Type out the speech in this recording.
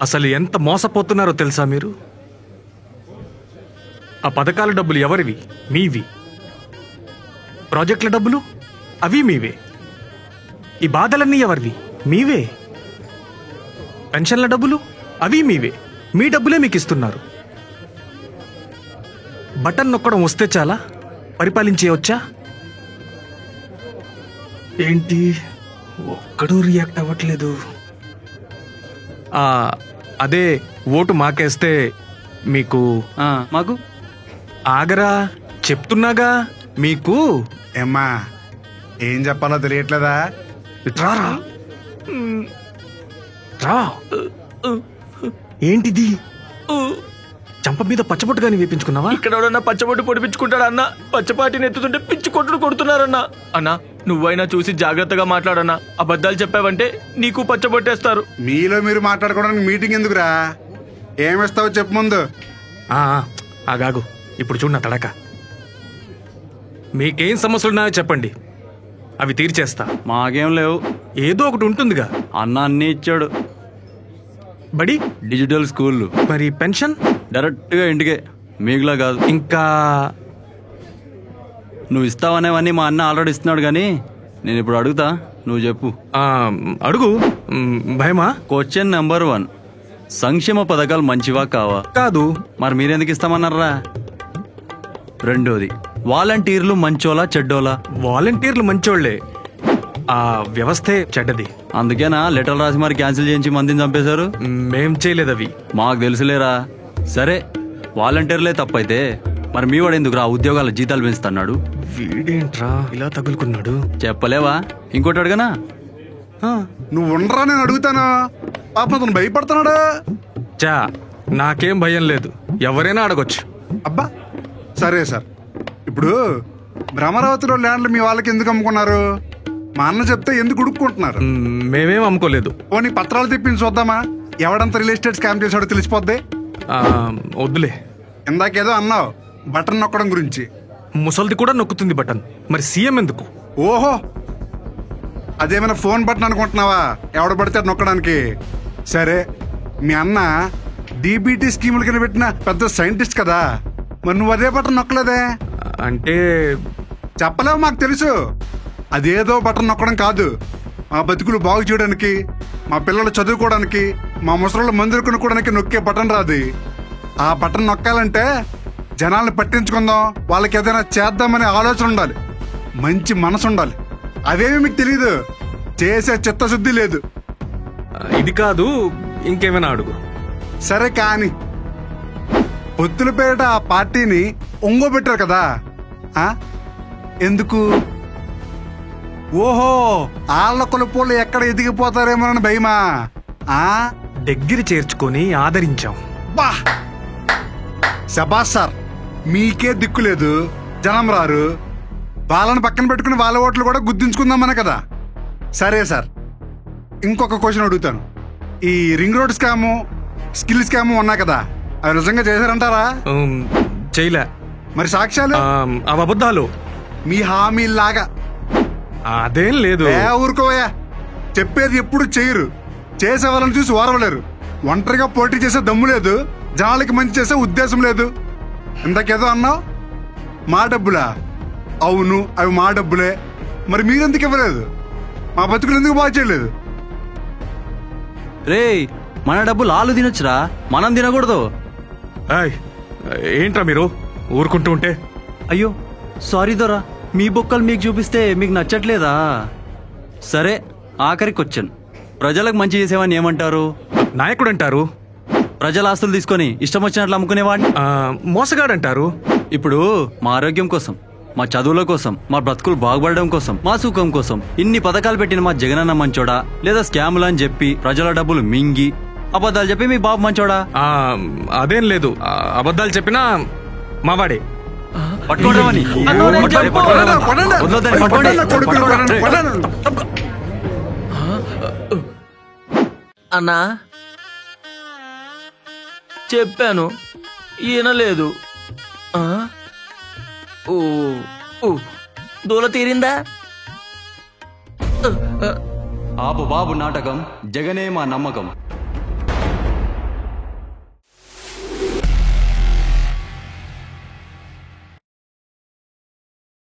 అసలు ఎంత మోసపోతున్నారో తెలుసా మీరు? ఆ పథకాల డబ్బులు ఎవరివి? మీవి. ప్రాజెక్టుల డబ్బులు అవి మీవే. ఈ బాధలన్నీ ఎవరివి? మీవే. పెన్షన్ల డబ్బులు అవి మీవే. మీ డబ్బులే మీకు ఇస్తున్నారు. బటన్ నొక్కడం వస్తే చాలా పరిపాలించేయవచ్చా? ఏంటి ఒక్కడూ రియాక్ట్ అవ్వట్లేదు? అదే ఓటు మాకేస్తే మీకు మాకు ఆగరా, చెప్తున్నాగా మీకు. ఏమ్మా, ఏం చెప్పాలో తెలియట్లేదా? రారా రా. ఏంటిది? చంప మీద పచ్చబొట్టు గాని వేపించుకున్నావా? ఇక్కడ ఎవడన్నా పచ్చబొట్టు పొడిపించుకుంటాడా అన్న? పచ్చపాటిని ఎత్తుతుంటే పిచ్చి కొట్టుడు కొడుతున్నారన్నా. అన్నా నువ్వైనా చూసి జాగ్రత్తగా మాట్లాడన్నా. అబద్ధాలు చెప్పావంటే నీకు పచ్చబొట్టేస్తారు. మీలో మీరు మాట్లాడుకోవడానికి మీటింగ్ ఎందుకురా? ఏమిస్తావో చెప్పు ముందు. ఆగాగు, ఇప్పుడు చూడు నా తడక. మీకేం సమస్యలున్నాయో చెప్పండి, అవి తీర్చేస్తా. మాకేం లేవు. ఏదో ఒకటి ఉంటుందిగా. అన్న అన్ని ఇచ్చాడు. బడి డిజిటల్ స్కూల్. మరి పెన్షన్ డైరెక్ట్గా ఇంటికే, మీకులా కాదు. ఇంకా నువ్వు ఇస్తావనేవన్నీ మా అన్న ఆల్రెడీ ఇస్తున్నాడు. కానీ నేను ఇప్పుడు అడుగుతా, నువ్వు చెప్పు. అడుగు. భయమా? క్వశ్చన్ నెంబర్ 1, సంక్షేమ పథకాలు మంచివా కావా? కాదు. మరి మీరెందుకు ఇస్తామన్నారా? రెండోది, వాలంటీర్లు మంచోలా చెడ్డోలా? వాలంటీర్లు మంచోళ్లే, ఆ వ్యవస్థే చెడ్డది. అందుకేనా లెటర్లు రాసి మరి క్యాన్సిల్ చేయించి మందిని చంపేశారు? మేం చేయలేదు అవి. మాకు తెలుసులేరా. సరే, వాలంటీర్లే తప్పైతే మరి మీ వాడు ఎందుకు రా ఉద్యోగాల జీతాలు పెంచుతున్నాడు? వీడేంట్రా ఇలా తగులుకున్నాడు? చెప్పలేవా? ఇంకోటి అడగనా? నువ్వు ఉండరా, నేను అడుగుతాను. పాపం అతను భయపడుతున్నాడు. చా, నాకేం భయం లేదు, ఎవరైనా అడగొచ్చు. అబ్బా సరే సార్, ఇప్పుడు భ్రమరావతిలో ల్యాండ్లు మీ వాళ్ళకి ఎందుకు అమ్ముకున్నారు? మా అన్న చెప్తే ఎందుకు ఉడుక్కుంటున్నారు? మేమేం అమ్ముకోలేదు. పోనీ పత్రాలు తెప్పించి చూద్దామా? ఎవడంత రియల్ ఎస్టేట్ స్కామ్ చేసాడో తెలిసిపోద్ది. వద్దులే. ఇందాకేదో అన్నావు బటన్ నొక్కడం గురించి. ముసల్ది కూడా నొక్కుతుంది బటన్, మరి సీఎం ఎందుకు? ఓహో, అదేమైనా ఫోన్ బటన్ అనుకుంటున్నావా? ఎవడ పడితే నొక్కడానికి. సరే, మీ అన్న డీబీటీ స్కీముల కింద పెట్టిన పెద్ద సైంటిస్ట్ కదా, మరి నువ్వు అదే బటన్ నొక్కలేదే? అంటే చెప్పలేవు, మాకు తెలుసు. అదేదో బటన్ నొక్కడం కాదు, మా బతుకులు బాగు చేయడానికి, మా పిల్లలు చదువుకోవడానికి, మా ముసలు మందులు కొనుక్కోవడానికి నొక్కే బటన్ రాదు. ఆ బటన్ నొక్కాలంటే జనాల్ని పట్టించుకుందాం, వాళ్ళకి ఏదైనా చేద్దామనే ఆలోచన ఉండాలి, మంచి మనసు ఉండాలి. అవేమి మీకు తెలీదు, చేసే చిత్తశుద్ధి లేదు. ఇది కాదు, ఇంకేమైనా అడుగు. సరే కాని, పొత్తుల పేరిట ఆ పార్టీని ఒంగోబెట్టారు కదా, ఎందుకు? ఓహో, ఆళ్ల కొలుపులు ఎక్కడ ఎదిగిపోతారేమోనని భయమా? దగ్గర చేర్చుకొని ఆదరించాం. బా శబాస్ సార్, మీకే దిక్కు లేదు, జనం రారు, వాళ్ళని పక్కన పెట్టుకుని వాళ్ళ ఓట్లు కూడా గుర్తించుకుందామనే కదా. సరే సార్, ఇంకొక క్వశ్చన్ అడుగుతాను. ఈ ring road scam, skill scam ఉన్నాయి కదా, అవి నిజంగా చేశారంటారా? చేయలే. మరి సాక్ష్యాలు? అవి అబద్ధాలు. మీ హామీలాగా. అదేం లేదు. ఊరుకోవయ్యా, చెప్పేది ఎప్పుడు చేయరు, చేసే వాళ్ళని చూసి ఓరవలేరు. ఒంటరిగా పోటీ చేసే దమ్ము లేదు, జనాలకి మంచి చేసే ఉద్దేశం లేదు. ఇందాకేదో అన్నావు, మా డబ్బులా? అవును, అవి మా డబ్బులే. మరి మీరెందుకు ఇవ్వలేదు? మా బతుకులు ఎందుకు బాగా చేయలేదు? రే, మన డబ్బులు ఆలు తినొచ్చురా, మనం తినకూడదు. ఏంట్రా మీరు ఊరుకుంటూ ఉంటే? అయ్యో సారీ దొరా, మీ బొక్కలు మీకు చూపిస్తే మీకు నచ్చట్లేదా? సరే, ఆఖరి క్వశ్చన్, ప్రజలకు మంచి చేసేవాడిని ఏమంటారు? నాయకుడు అంటారు. ప్రజల ఆస్తులు తీసుకొని ఇష్టం వచ్చినట్లు అమ్ముకునేవాడిని మోసగాడంటారు. ఇప్పుడు మా ఆరోగ్యం కోసం, మా చదువుల కోసం, మా బ్రతుకులు బాగుపడడం కోసం, మా సుఖం కోసం ఇన్ని పథకాలు పెట్టిన మా జగనన్న మంచోడా, లేదా స్కాములు అని చెప్పి ప్రజల డబ్బులు మింగి అబద్ధాలు చెప్పి మీ బాబు మంచోడా? అదేం లేదు, అబద్ధాలు చెప్పినా మావాడే. అన్నా చెప్పాను, ఈయన లేదు. దూల తీరిందా? ఆపు బాబు నాటకం, జగనే మా నమ్మకం.